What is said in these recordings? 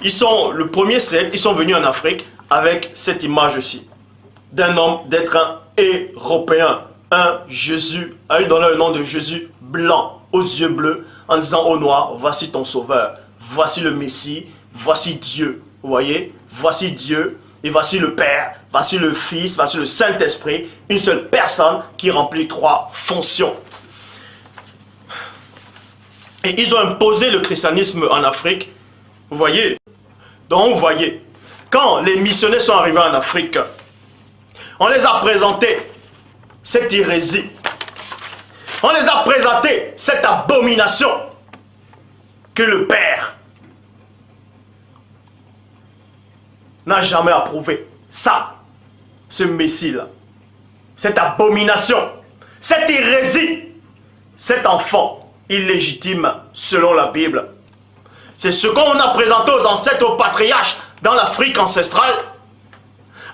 le premier siècle, ils sont venus en Afrique avec cette image-ci, d'un homme, d'être un Européen, un Jésus, à lui donner le nom de Jésus blanc, aux yeux bleus, en disant aux Noirs, voici ton sauveur, voici le Messie, voici Dieu. Vous voyez, voici Dieu, et voici le Père, voici le Fils, voici le Saint-Esprit, une seule personne qui remplit 3 fonctions. Et ils ont imposé le christianisme en Afrique, vous voyez. Donc vous voyez, quand les missionnaires sont arrivés en Afrique, on les a présenté cette hérésie. On les a présenté cette abomination que le Père n'a jamais approuvé. Ça, ce Messie-là, cette abomination, cette hérésie, cet enfant illégitime selon la Bible. C'est ce qu'on a présenté aux ancêtres, aux patriarches dans l'Afrique ancestrale.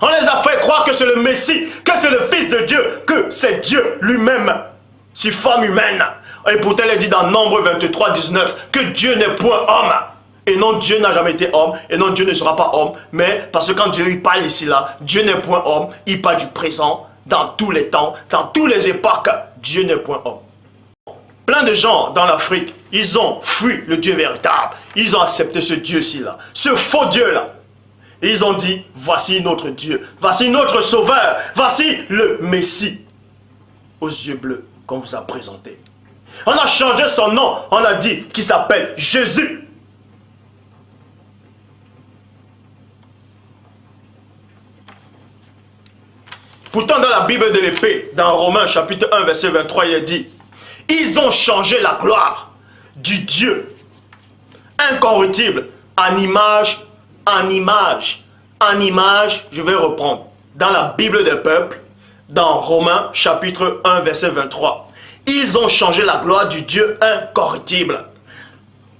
On les a fait croire que c'est le Messie, que c'est le Fils de Dieu, que c'est Dieu lui-même, sur forme humaine. Et pourtant, il est dit dans Nombre 23, 19, que Dieu n'est point homme. Et non, Dieu n'a jamais été homme, et non, Dieu ne sera pas homme. Mais parce que quand Dieu il parle ici, là, Dieu n'est point homme, il parle du présent, dans tous les temps, dans toutes les époques, Dieu n'est point homme. Plein de gens dans l'Afrique, ils ont fui le Dieu véritable. Ils ont accepté ce Dieu-ci là, ce faux Dieu-là. Et ils ont dit, voici notre Dieu, voici notre Sauveur, voici le Messie, aux yeux bleus qu'on vous a présenté. On a changé son nom, on a dit qu'il s'appelle Jésus. Pourtant dans la Bible de l'épée, dans Romains chapitre 1 verset 23, il est dit, ils ont changé la gloire du Dieu incorruptible en image, je vais reprendre, dans la Bible des peuples, dans Romains chapitre 1 verset 23. Ils ont changé la gloire du Dieu incorruptible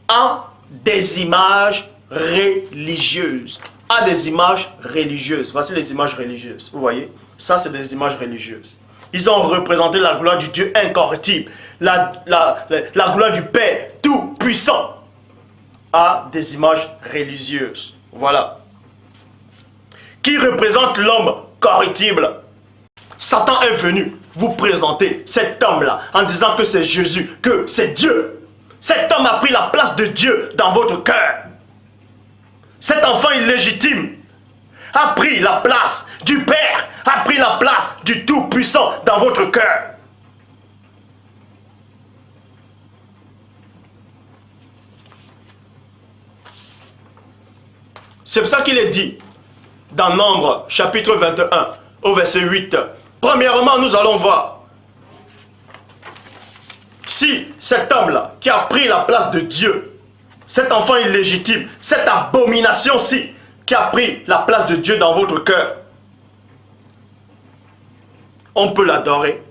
en des images religieuses. En des images religieuses. Voici les images religieuses. Vous voyez? Ça, c'est des images religieuses. Ils ont représenté la gloire du Dieu incorruptible, la gloire du Père tout-puissant à des images religieuses. Voilà. Qui représente l'homme corruptible. Satan est venu vous présenter cet homme-là en disant que c'est Jésus, que c'est Dieu. Cet homme a pris la place de Dieu dans votre cœur. Cet enfant illégitime a pris la place du Père, a pris la place du Tout-Puissant dans votre cœur. C'est pour ça qu'il est dit dans Nombre chapitre 21 au verset 8. Premièrement, nous allons voir si cet homme-là qui a pris la place de Dieu, cet enfant illégitime, cette abomination-ci qui a pris la place de Dieu dans votre cœur, on peut l'adorer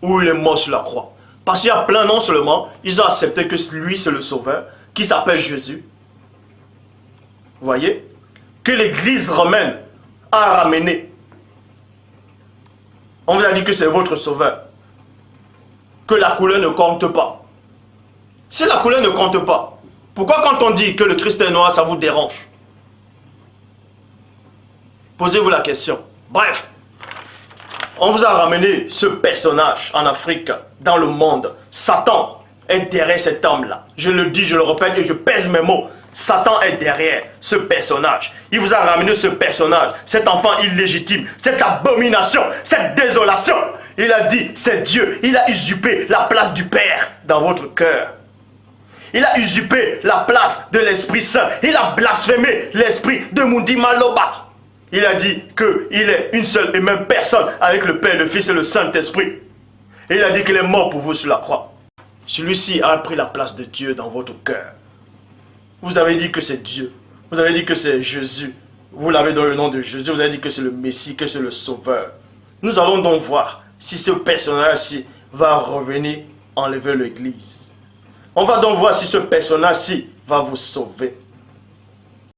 ou il est mort sur la croix. Parce qu'il y a plein non seulement, ils ont accepté que lui c'est le sauveur, qui s'appelle Jésus. Vous voyez? Que l'église romaine a ramené. On vous a dit que c'est votre sauveur. Que la couleur ne compte pas. Si la couleur ne compte pas, pourquoi quand on dit que le Christ est noir, ça vous dérange? Posez-vous la question. Bref, on vous a ramené ce personnage en Afrique, dans le monde. Satan est derrière cet homme-là. Je le dis, je le répète et je pèse mes mots. Satan est derrière ce personnage. Il vous a ramené ce personnage, cet enfant illégitime, cette abomination, cette désolation. Il a dit, c'est Dieu. Il a usurpé la place du Père dans votre cœur. Il a usurpé la place de l'Esprit Saint. Il a blasphémé l'esprit de Mundi Maloba. Il a dit qu'il est une seule et même personne avec le Père, le Fils et le Saint-Esprit. Et il a dit qu'il est mort pour vous sur la croix. Celui-ci a pris la place de Dieu dans votre cœur. Vous avez dit que c'est Dieu. Vous avez dit que c'est Jésus. Vous l'avez dans le nom de Jésus. Vous avez dit que c'est le Messie, que c'est le Sauveur. Nous allons donc voir si ce personnage-ci va revenir enlever l'Église. On va donc voir si ce personnage-ci va vous sauver.